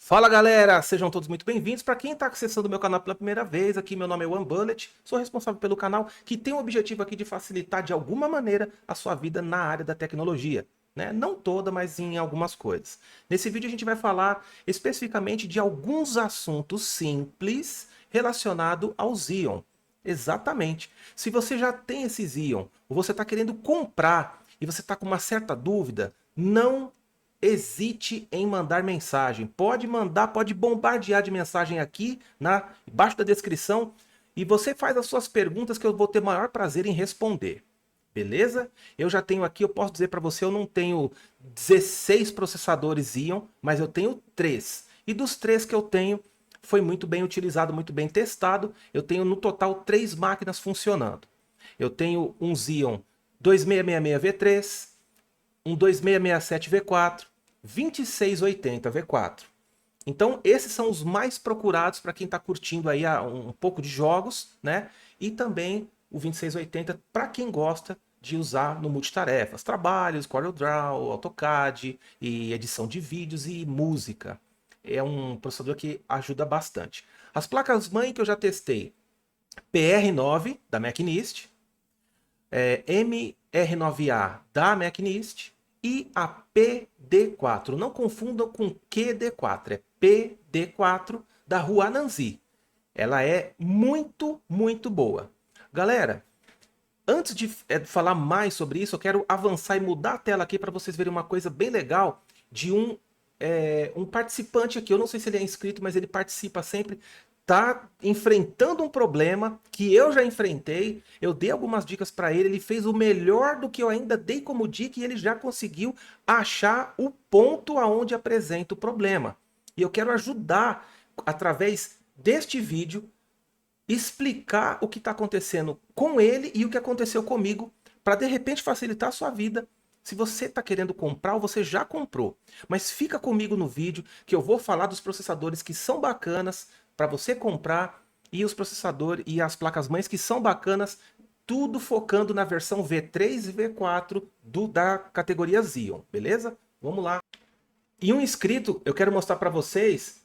Fala galera, sejam todos muito bem-vindos. Para quem está acessando o meu canal pela primeira vez, aqui meu nome é OneBullet, sou responsável pelo canal que tem o objetivo aqui de facilitar de alguma maneira a sua vida na área da tecnologia. Né? Não toda, mas em algumas coisas. Nesse vídeo a gente vai falar especificamente de alguns assuntos simples relacionados ao Xeon. Exatamente. Se você já tem esse Xeon, ou você está querendo comprar e você está com uma certa dúvida, não hesite em mandar mensagem. Pode mandar, pode bombardear de mensagem aqui embaixo da descrição e você faz as suas perguntas que eu vou ter maior prazer em responder. Beleza? Eu já tenho aqui, eu posso dizer para você, eu não tenho 16 processadores Xeon, mas eu tenho 3. E dos 3 que eu tenho, foi muito bem utilizado, muito bem testado. Eu tenho no total 3 máquinas funcionando. Eu tenho um Xeon 2666V3, um 2667V4, 2680V4. Então, esses são os mais procurados para quem está curtindo aí um pouco de jogos, né? E também o 2680 para quem gosta de usar no multitarefas, trabalhos, CorelDRAW, AutoCAD e edição de vídeos e música. É um processador que ajuda bastante. As placas-mãe que eu já testei, PR9 da Macnist, MR9A da Macnist e a PD4. Não confundam com QD4, é PD4 da Huananzi. Ela é muito, muito boa. Galera, antes de falar mais sobre isso, eu quero avançar e mudar a tela aqui para vocês verem uma coisa bem legal de um participante aqui. Eu não sei se ele é inscrito, mas ele participa sempre. Tá enfrentando um problema que eu já enfrentei. Eu dei algumas dicas para ele. Ele fez o melhor do que eu ainda dei como dica e ele já conseguiu achar o ponto aonde apresenta o problema. E eu quero ajudar através deste vídeo explicar o que está acontecendo com ele e o que aconteceu comigo, para de repente facilitar a sua vida. Se você está querendo comprar ou você já comprou, mas fica comigo no vídeo que eu vou falar dos processadores que são bacanas para você comprar e os processadores e as placas-mães que são bacanas, tudo focando na versão V3 e V4 da categoria Xeon, beleza? Vamos lá. E um inscrito, eu quero mostrar para vocês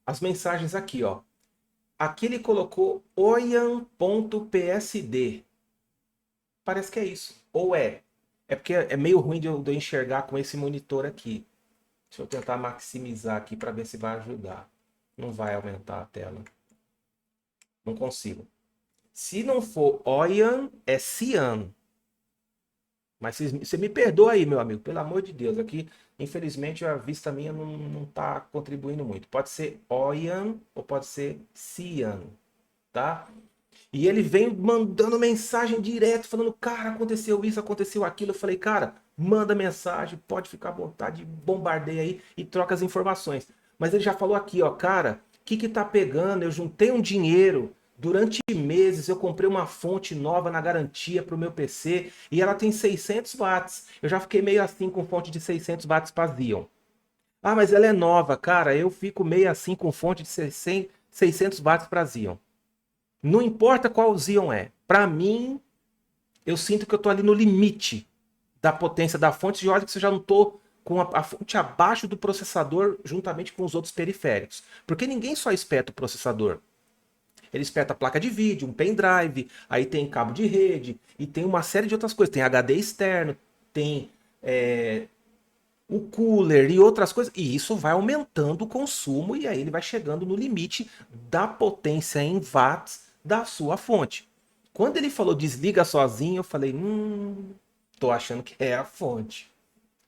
as mensagens aqui, ó. Aqui ele colocou oyan.psd. Parece que é isso. Ou é. É porque é meio ruim de eu enxergar com esse monitor aqui. Deixa eu tentar maximizar aqui para ver se vai ajudar. Não vai aumentar a tela. Não consigo. Se não for Oyan, é Cian. Mas você me perdoa aí, meu amigo. Pelo amor de Deus. Aqui, infelizmente, a vista minha não está contribuindo muito. Pode ser Oyan ou pode ser Cian. Tá? E ele vem mandando mensagem direto, falando, cara, aconteceu isso, aconteceu aquilo. Eu falei, cara, manda mensagem, pode ficar à vontade, bombardeia aí e troca as informações. Mas ele já falou aqui, ó, cara, o que que tá pegando? Eu juntei um dinheiro, durante meses eu comprei uma fonte nova na garantia para o meu PC e ela tem 600 watts. Eu já fiquei meio assim com fonte de 600 watts para Xeon. Ah, mas ela é nova, cara, eu fico meio assim com fonte de 600 watts para Xeon. Não importa qual Xeon é. Para mim, eu sinto que eu tô ali no limite da potência da fonte. E olha que eu já não tô com a fonte abaixo do processador juntamente com os outros periféricos. Porque ninguém só espeta o processador. Ele espeta a placa de vídeo, um pendrive, aí tem cabo de rede e tem uma série de outras coisas. Tem HD externo, tem o cooler e outras coisas. E isso vai aumentando o consumo e aí ele vai chegando no limite da potência em watts da sua fonte. Quando ele falou desliga sozinho, eu falei, tô achando que é a fonte.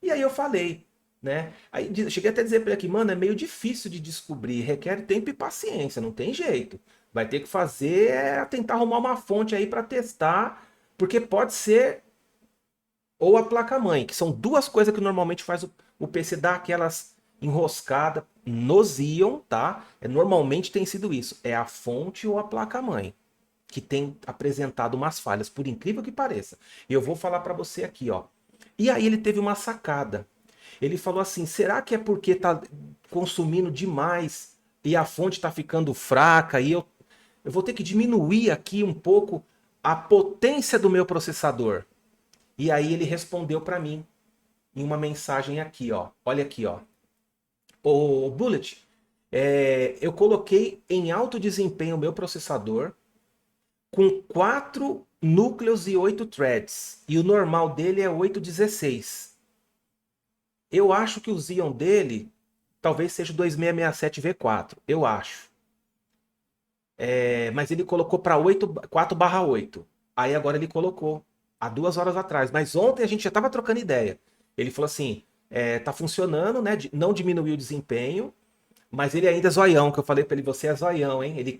E aí eu falei, né? Aí cheguei até a dizer para ele aqui, mano, é meio difícil de descobrir, requer tempo e paciência, não tem jeito. Vai ter que fazer, tentar arrumar uma fonte aí para testar, porque pode ser ou a placa-mãe, que são duas coisas que normalmente faz o PC dar aquelas enroscada no Xeon, tá? Normalmente tem sido isso, é a fonte ou a placa-mãe que tem apresentado umas falhas, por incrível que pareça. E eu vou falar para você aqui, ó. E aí ele teve uma sacada. Ele falou assim: será que é porque tá consumindo demais e a fonte tá ficando fraca e eu vou ter que diminuir aqui um pouco a potência do meu processador? E aí ele respondeu para mim em uma mensagem aqui, ó. Olha aqui, ó. Ô, Bullet, Eu coloquei em alto desempenho o meu processador com 4 núcleos e 8 threads. E o normal dele é 816. Eu acho que o Xeon dele talvez seja o 2667V4. Eu acho. Mas ele colocou para 4/8. Aí agora ele colocou há 2 horas atrás. Mas ontem a gente já estava trocando ideia. Ele falou assim: tá funcionando, né? Não diminuiu o desempenho, mas ele ainda é zoião, que eu falei para ele: você é zoião, hein? Ele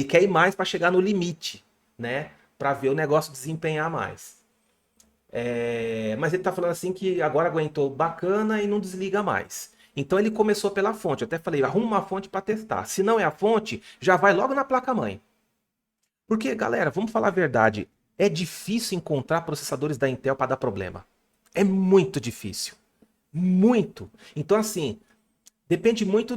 quer ir mais para chegar no limite, né? Para ver o negócio desempenhar mais. Mas ele tá falando assim que agora aguentou bacana e não desliga mais. Então ele começou pela fonte. Eu até falei: arruma uma fonte para testar. Se não é a fonte, já vai logo na placa-mãe. Porque, galera, vamos falar a verdade. É difícil encontrar processadores da Intel para dar problema. É muito difícil. Muito. Então, assim, depende muito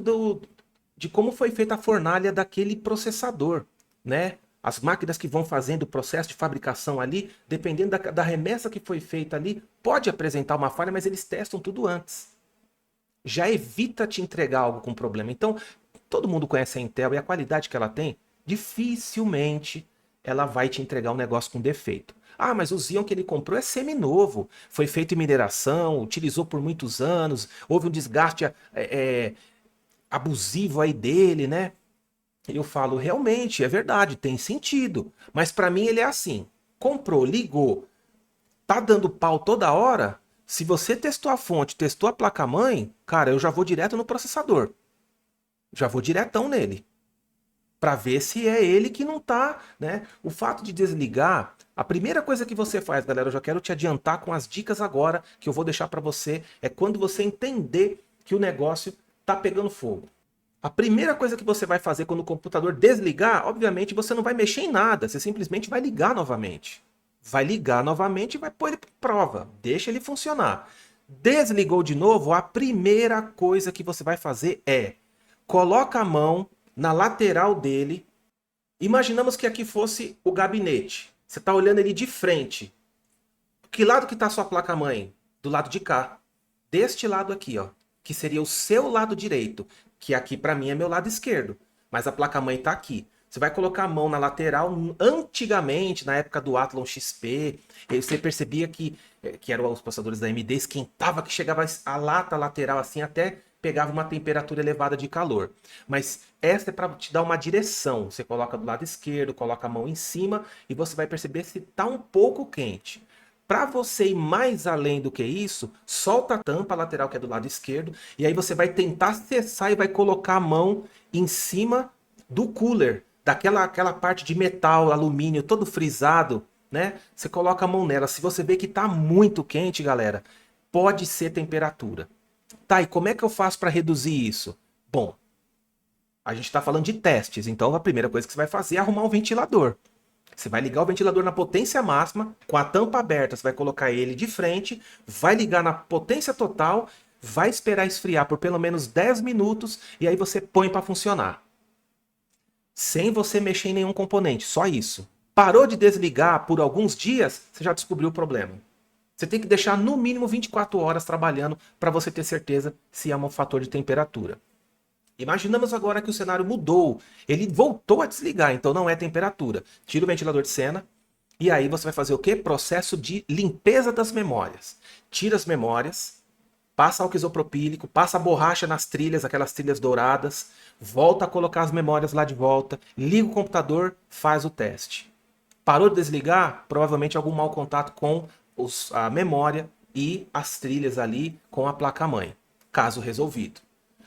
de como foi feita a fornalha daquele processador, né? As máquinas que vão fazendo o processo de fabricação ali, dependendo da remessa que foi feita ali, pode apresentar uma falha, mas eles testam tudo antes. Já evita te entregar algo com problema. Então, todo mundo conhece a Intel e a qualidade que ela tem, dificilmente ela vai te entregar um negócio com defeito. Ah, mas o Xeon que ele comprou é seminovo, foi feito em mineração, utilizou por muitos anos, houve um desgaste abusivo aí dele, né? Eu falo, realmente, é verdade, tem sentido. Mas para mim ele é assim: comprou, ligou, tá dando pau toda hora. Se você testou a fonte, testou a placa-mãe, cara, eu já vou direto no processador. Já vou diretão nele. Para ver se é ele que não tá, né? O fato de desligar, a primeira coisa que você faz, galera, eu já quero te adiantar com as dicas agora que eu vou deixar para você, é quando você entender que o negócio tá pegando fogo. A primeira coisa que você vai fazer quando o computador desligar, obviamente você não vai mexer em nada, você simplesmente vai ligar novamente. Vai ligar novamente e vai pôr ele para prova, deixa ele funcionar. Desligou de novo, a primeira coisa que você vai fazer é coloca a mão na lateral dele. Imaginamos que aqui fosse o gabinete. Você está olhando ele de frente. Que lado que está a sua placa-mãe? Do lado de cá. Deste lado aqui, ó, que seria o seu lado direito, que aqui para mim é meu lado esquerdo, mas a placa-mãe está aqui. Você vai colocar a mão na lateral. Antigamente, na época do Athlon XP, você percebia que eram os processadores da AMD, esquentava, que chegava a lata lateral assim, até pegava uma temperatura elevada de calor. Mas essa é para te dar uma direção. Você coloca do lado esquerdo, coloca a mão em cima e você vai perceber se está um pouco quente. Para você ir mais além do que isso, solta a tampa lateral que é do lado esquerdo e aí você vai tentar acessar e vai colocar a mão em cima do cooler, aquela parte de metal, alumínio, todo frisado, né? Você coloca a mão nela. Se você vê que está muito quente, galera, pode ser temperatura. Tá, e como é que eu faço para reduzir isso? Bom, a gente está falando de testes, então a primeira coisa que você vai fazer é arrumar um ventilador. Você vai ligar o ventilador na potência máxima, com a tampa aberta, você vai colocar ele de frente, vai ligar na potência total, vai esperar esfriar por pelo menos 10 minutos e aí você põe para funcionar. Sem você mexer em nenhum componente, só isso. Parou de desligar por alguns dias, você já descobriu o problema. Você tem que deixar no mínimo 24 horas trabalhando para você ter certeza se é um fator de temperatura. Imaginamos agora que o cenário mudou. Ele voltou a desligar, então não é temperatura. Tira o ventilador de cena e aí você vai fazer o quê? Processo de limpeza das memórias. Tira as memórias, passa álcool isopropílico, passa a borracha nas trilhas, aquelas trilhas douradas, volta a colocar as memórias lá de volta, liga o computador, faz o teste. Parou de desligar? Provavelmente algum mau contato com a memória e as trilhas ali com a placa-mãe. Caso resolvido.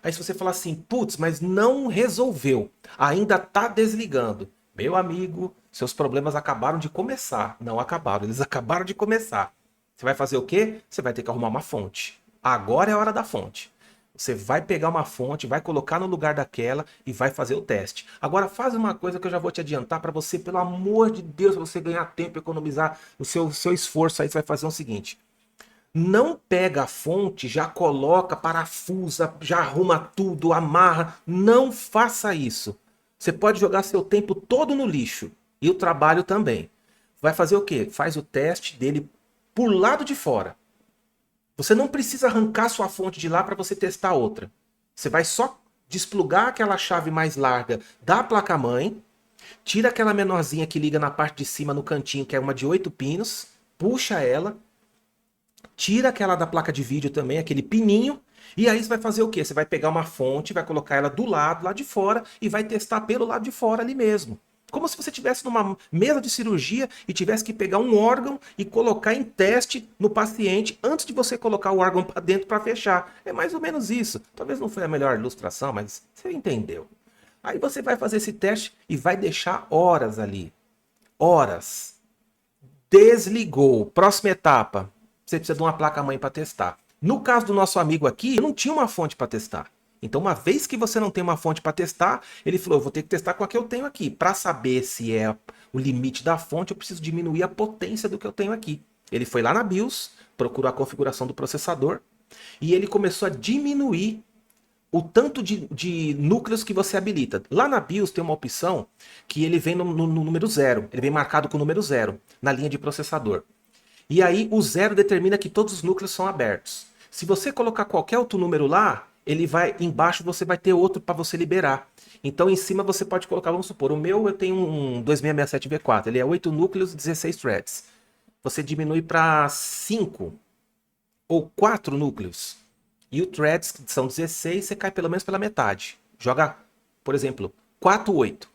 Aí se você falar assim, putz, mas não resolveu, ainda está desligando. Meu amigo, seus problemas acabaram de começar. Não acabaram, eles acabaram de começar. Você vai fazer o quê? Você vai ter que arrumar uma fonte. Agora é a hora da fonte. Você vai pegar uma fonte, vai colocar no lugar daquela e vai fazer o teste. Agora faz uma coisa que eu já vou te adiantar para você, pelo amor de Deus, para você ganhar tempo, economizar o seu esforço aí, você vai fazer o seguinte. Não pega a fonte, já coloca, parafusa, já arruma tudo, amarra. Não faça isso. Você pode jogar seu tempo todo no lixo. E o trabalho também. Vai fazer o quê? Faz o teste dele por lado de fora. Você não precisa arrancar sua fonte de lá para você testar outra. Você vai só desplugar aquela chave mais larga da placa-mãe, tira aquela menorzinha que liga na parte de cima no cantinho, que é uma de 8 pinos, puxa ela, tira aquela da placa de vídeo também, aquele pininho, e aí você vai fazer o quê? Você vai pegar uma fonte, vai colocar ela do lado, lá de fora, e vai testar pelo lado de fora ali mesmo. Como se você estivesse numa mesa de cirurgia e tivesse que pegar um órgão e colocar em teste no paciente antes de você colocar o órgão para dentro para fechar. É mais ou menos isso. Talvez não foi a melhor ilustração, mas você entendeu. Aí você vai fazer esse teste e vai deixar horas ali. Horas. Desligou. Próxima etapa. Você precisa de uma placa-mãe para testar. No caso do nosso amigo aqui, não tinha uma fonte para testar. Então, uma vez que você não tem uma fonte para testar, ele falou, eu vou ter que testar com a que eu tenho aqui. Para saber se é o limite da fonte, eu preciso diminuir a potência do que eu tenho aqui. Ele foi lá na BIOS, procurou a configuração do processador, e ele começou a diminuir o tanto de núcleos que você habilita. Lá na BIOS tem uma opção que ele vem no número 0. Ele vem marcado com o número 0 na linha de processador. E aí o 0 determina que todos os núcleos são abertos. Se você colocar qualquer outro número lá, ele vai embaixo, você vai ter outro para você liberar. Então em cima você pode colocar, vamos supor, o meu eu tenho um 2667V4, ele é 8 núcleos, 16 threads. Você diminui para 5 ou 4 núcleos. E o threads, que são 16, você cai pelo menos pela metade. Joga, por exemplo, 4, 8.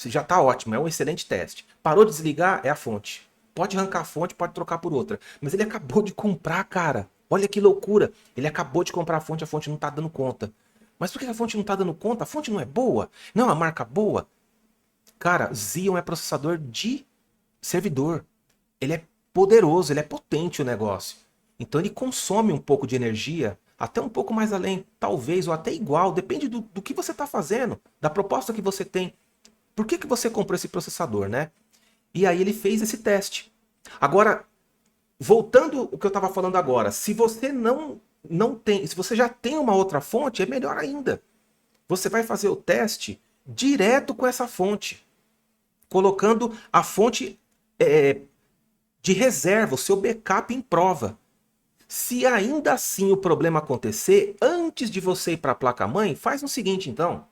Já está ótimo, é um excelente teste. Parou de desligar, é a fonte. Pode arrancar a fonte, pode trocar por outra. Mas ele acabou de comprar, cara. Olha que loucura. Ele acabou de comprar a fonte não está dando conta. Mas por que a fonte não está dando conta? A fonte não é boa? Não é uma marca boa? Cara, Xeon é processador de servidor. Ele é poderoso, ele é potente o negócio. Então ele consome um pouco de energia, até um pouco mais além, talvez, ou até igual, depende do que você está fazendo, da proposta que você tem. Por que você comprou esse processador, né? E aí ele fez esse teste. Agora, voltando ao que eu estava falando agora, se você não tem, se você já tem uma outra fonte, é melhor ainda. Você vai fazer o teste direto com essa fonte, colocando a fonte de reserva, o seu backup em prova. Se ainda assim o problema acontecer, antes de você ir para a placa-mãe, faz o seguinte então.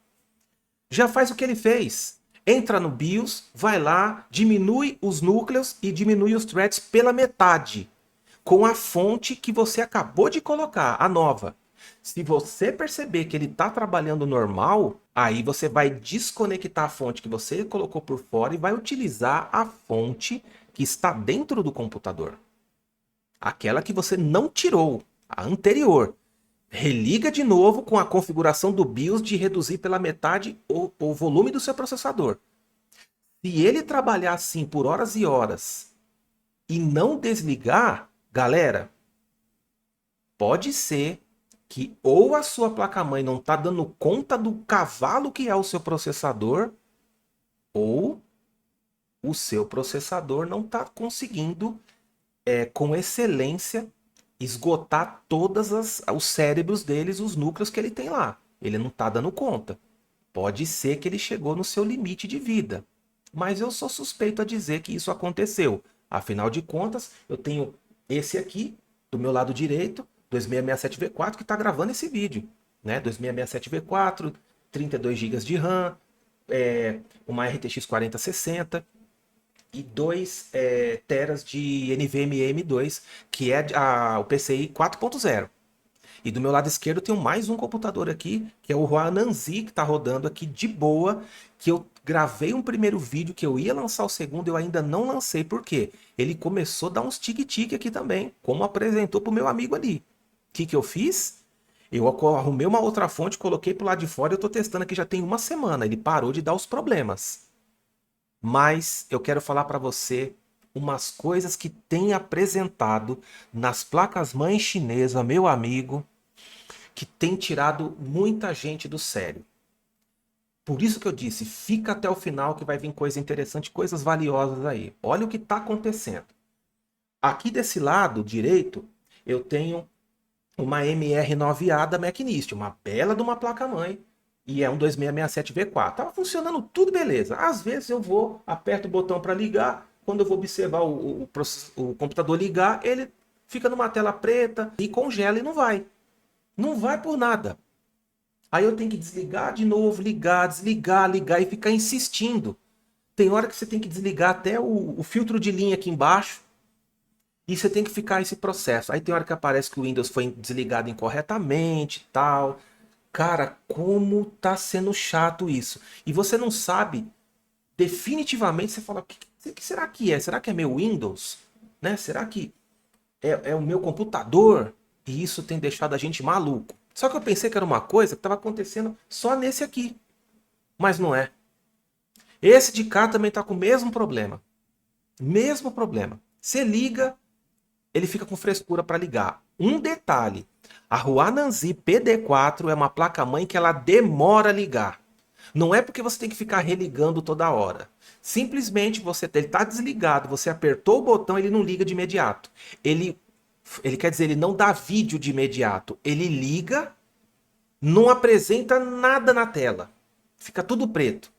Já faz o que ele fez. Entra no BIOS, vai lá, diminui os núcleos e diminui os threads pela metade. Com a fonte que você acabou de colocar, a nova. Se você perceber que ele está trabalhando normal, aí você vai desconectar a fonte que você colocou por fora e vai utilizar a fonte que está dentro do computador. Aquela que você não tirou, a anterior. Religa de novo com a configuração do BIOS de reduzir pela metade o volume do seu processador. Se ele trabalhar assim por horas e horas e não desligar, galera, pode ser que ou a sua placa-mãe não está dando conta do cavalo que é o seu processador, ou o seu processador não está conseguindo com excelência esgotar todos os cérebros deles, os núcleos que ele tem lá. Ele não está dando conta. Pode ser que ele chegou no seu limite de vida. Mas eu sou suspeito a dizer que isso aconteceu. Afinal de contas, eu tenho esse aqui, do meu lado direito, 2667V4, que está gravando esse vídeo. Né? 2667V4, 32 GB de RAM, uma RTX 4060 e 2 teras de NVMe M2, que é o PCI 4.0. E do meu lado esquerdo tem mais um computador aqui, que é o Huananzi, que está rodando aqui de boa, que eu gravei um primeiro vídeo, que eu ia lançar o segundo, eu ainda não lancei, por quê? Ele começou a dar uns tique-tique aqui também, como apresentou para o meu amigo ali. O que eu fiz? Eu arrumei uma outra fonte, coloquei para o lado de fora e eu estou testando aqui já tem uma semana, ele parou de dar os problemas. Mas eu quero falar para você umas coisas que tem apresentado nas placas-mães chinesas, meu amigo, que tem tirado muita gente do sério. Por isso que eu disse, fica até o final que vai vir coisa interessante, coisas valiosas aí. Olha o que está acontecendo. Aqui desse lado direito, eu tenho uma MR9A da Macnist, uma bela de uma placa-mãe. E é um 2667V4. Tava funcionando tudo beleza. Às vezes eu vou, aperto o botão para ligar. Quando eu vou observar o computador ligar, ele fica numa tela preta e congela e não vai. Não vai por nada. Aí eu tenho que desligar de novo, ligar, desligar, ligar e ficar insistindo. Tem hora que você tem que desligar até o filtro de linha aqui embaixo e você tem que ficar esse processo. Aí tem hora que aparece que o Windows foi desligado incorretamente e tal. Cara, como tá sendo chato isso. E você não sabe, definitivamente, você fala, o que será que é? Será que é meu Windows? Né? Será que é o meu computador? E isso tem deixado a gente maluco. Só que eu pensei que era uma coisa que estava acontecendo só nesse aqui. Mas não é. Esse de cá também está com o mesmo problema. Mesmo problema. Você liga, ele fica com frescura para ligar. Um detalhe: a Huananzi PD4 é uma placa-mãe que ela demora a ligar. Não é porque você tem que ficar religando toda hora. Simplesmente ele está desligado, você apertou o botão, ele não liga de imediato. Ele quer dizer, ele não dá vídeo de imediato. Ele liga, não apresenta nada na tela. Fica tudo preto.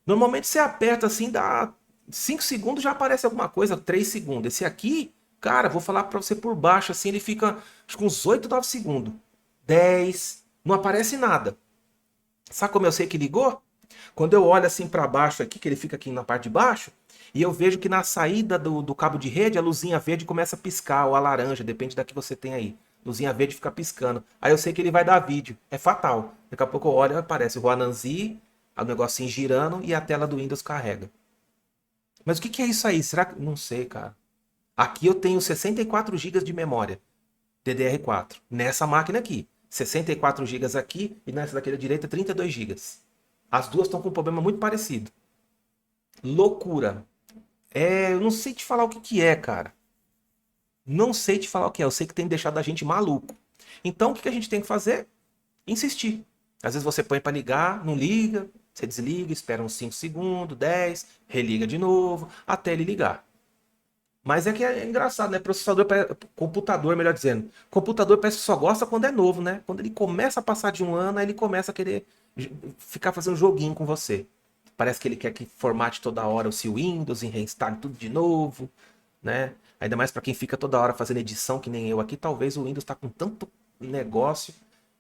Normalmente você aperta assim, dá 5 segundos, já aparece alguma coisa, 3 segundos. Esse aqui, cara, vou falar pra você por baixo, assim, ele fica acho que uns 8, 9 segundos. 10, não aparece nada. Sabe como eu sei que ligou? Quando eu olho assim pra baixo aqui, que ele fica aqui na parte de baixo, e eu vejo que na saída do cabo de rede, a luzinha verde começa a piscar, ou a laranja, depende da que você tem aí. Luzinha verde fica piscando. Aí eu sei que ele vai dar vídeo. É fatal. Daqui a pouco eu olho e aparece o Anansi, o negocinho girando e a tela do Windows carrega. Mas o que é isso aí? Será que. Não sei, cara. Aqui eu tenho 64 GB de memória DDR4. Nessa máquina aqui. 64 GB aqui e nessa daqui da direita 32 GB. As duas estão com um problema muito parecido. Loucura. Eu não sei te falar o que é, cara. Não sei te falar o que é. Eu sei que tem deixado a gente maluco. Então o que a gente tem que fazer? Insistir. Às vezes você põe para ligar, não liga, você desliga, espera uns 5 segundos, 10, religa de novo, até ele ligar. Mas é que é engraçado, né? Computador, melhor dizendo. Computador parece que só gosta quando é novo, né? Quando ele começa a passar de um ano, aí ele começa a querer ficar fazendo joguinho com você. Parece que ele quer que formate toda hora o seu Windows e reinstale tudo de novo, né? Ainda mais para quem fica toda hora fazendo edição, que nem eu aqui, talvez o Windows está com tanto negócio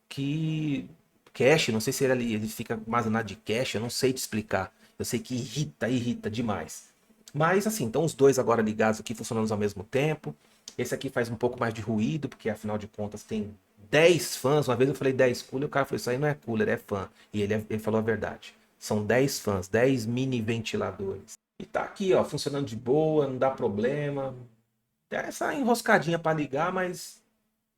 que cache, não sei se ele fica armazenado de cache, eu não sei te explicar. Eu sei que irrita demais. Mas assim, então os dois agora ligados aqui funcionando ao mesmo tempo. Esse aqui faz um pouco mais de ruído, porque afinal de contas tem 10 fãs. Uma vez eu falei 10 cooler, o cara falou, isso aí não é cooler, é fã. E ele falou a verdade. São 10 fãs, 10 mini ventiladores. E tá aqui, ó, funcionando de boa, não dá problema. Tem essa enroscadinha para ligar, mas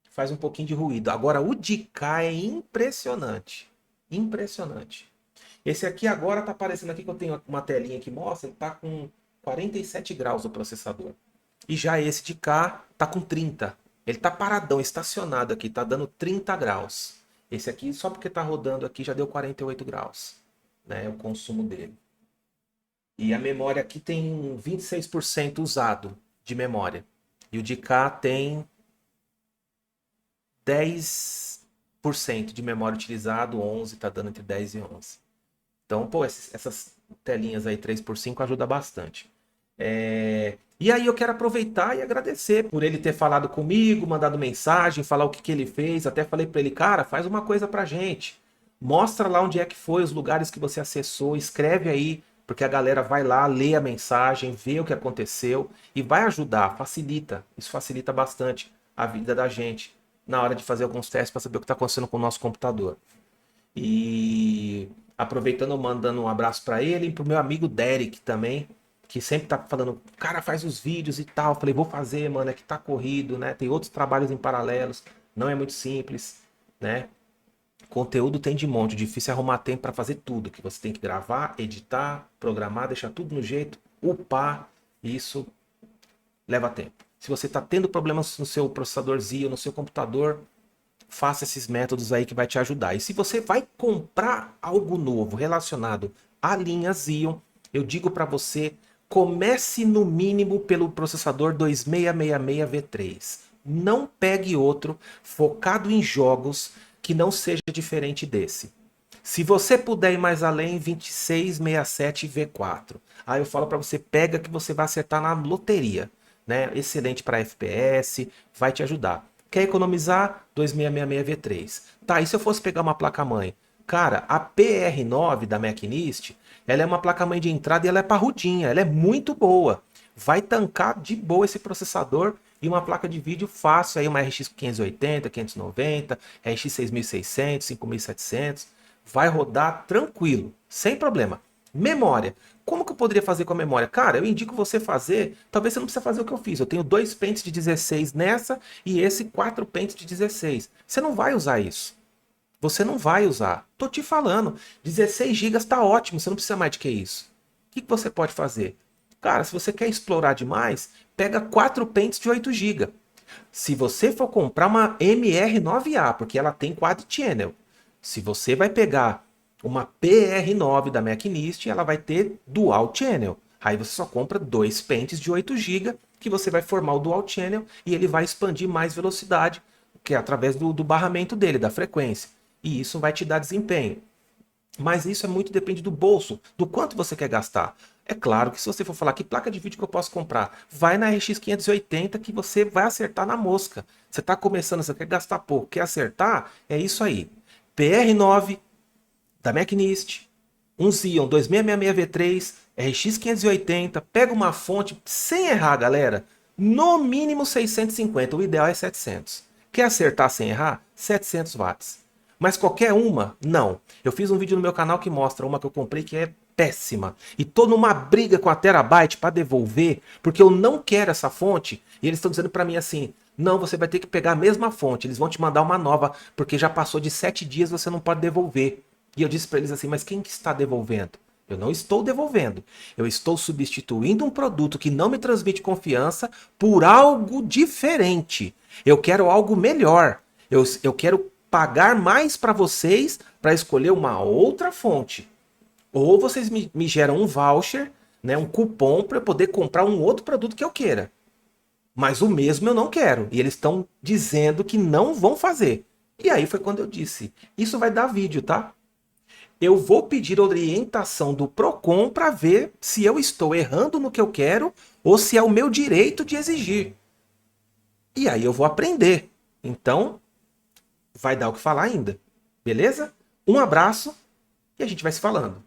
faz um pouquinho de ruído. Agora o de cá é impressionante. Impressionante. Esse aqui agora tá aparecendo aqui que eu tenho uma telinha que mostra, ele tá com 47 graus o processador. E já esse de cá tá com 30. Ele tá paradão, estacionado aqui, tá dando 30 graus. Esse aqui, só porque tá rodando aqui, já deu 48 graus, né, o consumo dele. E a memória aqui tem 26% usado de memória. E o de cá tem 10% de memória utilizado, 11, tá dando entre 10 e 11. Então, pô, essas telinhas aí 3x5 ajuda bastante. E aí eu quero aproveitar e agradecer por ele ter falado comigo, mandado mensagem, falar o que ele fez. Até falei para ele, cara, faz uma coisa pra gente. Mostra lá onde é que foi, os lugares que você acessou, escreve aí, porque a galera vai lá, lê a mensagem, vê o que aconteceu e vai ajudar, facilita. Isso facilita bastante a vida da gente na hora de fazer alguns testes para saber o que está acontecendo com o nosso computador. E aproveitando, mandando um abraço para ele e pro meu amigo Derek também, que sempre tá falando, cara, faz os vídeos e tal. Falei, vou fazer, mano, é que tá corrido, né? Tem outros trabalhos em paralelos, não é muito simples, né? Conteúdo tem de monte, difícil é arrumar tempo para fazer tudo, que você tem que gravar, editar, programar, deixar tudo no jeito, upar, isso leva tempo. Se você está tendo problemas no seu processadorzinho, no seu computador, faça esses métodos aí que vai te ajudar. E se você vai comprar algo novo relacionado à linha Xeon, eu digo para você, comece no mínimo pelo processador 2666V3. Não pegue outro focado em jogos que não seja diferente desse. Se você puder ir mais além, 2667V4. Aí eu falo para você, pega que você vai acertar na loteria, né? Excelente para FPS, vai te ajudar. Quer economizar? 2666V3. Tá, e se eu fosse pegar uma placa-mãe? Cara, a PR9 da Machinist, ela é uma placa-mãe de entrada e ela é parrudinha, ela é muito boa. Vai tancar de boa esse processador e uma placa de vídeo fácil, aí uma RX 580, 590, RX 6600, 5700. Vai rodar tranquilo, sem problema. Memória. Como que eu poderia fazer com a memória? Cara, eu indico você fazer, talvez você não precisa fazer o que eu fiz. Eu tenho 2 pentes de 16 nessa e esse 4 pentes de 16. Você não vai usar isso. Você não vai usar. Tô te falando, 16 GB está ótimo, você não precisa mais de que isso. O que você pode fazer? Cara, se você quer explorar demais, pega 4 pentes de 8 GB. Se você for comprar uma MR9A, porque ela tem Quad Channel, se você vai pegar uma PR9 da Machinist, ela vai ter Dual Channel. Aí você só compra 2 pentes de 8 GB, que você vai formar o Dual Channel e ele vai expandir mais velocidade, que é através do barramento dele, da frequência. E isso vai te dar desempenho. Mas isso é muito depende do bolso, do quanto você quer gastar. É claro que se você for falar que placa de vídeo que eu posso comprar, vai na RX 580 que você vai acertar na mosca. Você está começando, você quer gastar pouco, quer acertar, é isso aí. PR9 da Machinist, um Xeon 2666V3, RX 580, pega uma fonte, sem errar, galera, no mínimo 650, o ideal é 700. Quer acertar sem errar? 700 watts. Mas qualquer uma? Não. Eu fiz um vídeo no meu canal que mostra uma que eu comprei que é péssima. E tô numa briga com a Terabyte para devolver, porque eu não quero essa fonte. E eles estão dizendo para mim assim, não, você vai ter que pegar a mesma fonte. Eles vão te mandar uma nova, porque já passou de 7 dias, você não pode devolver. E eu disse para eles assim, mas quem que está devolvendo? Eu não estou devolvendo. Eu estou substituindo um produto que não me transmite confiança por algo diferente. Eu quero algo melhor. Eu quero pagar mais para vocês para escolher uma outra fonte. Ou vocês me geram um voucher, né, um cupom para eu poder comprar um outro produto que eu queira. Mas o mesmo eu não quero. E eles estão dizendo que não vão fazer. E aí foi quando eu disse, isso vai dar vídeo, tá? Eu vou pedir orientação do Procon para ver se eu estou errando no que eu quero ou se é o meu direito de exigir. E aí eu vou aprender. Então, vai dar o que falar ainda. Beleza? Um abraço e a gente vai se falando.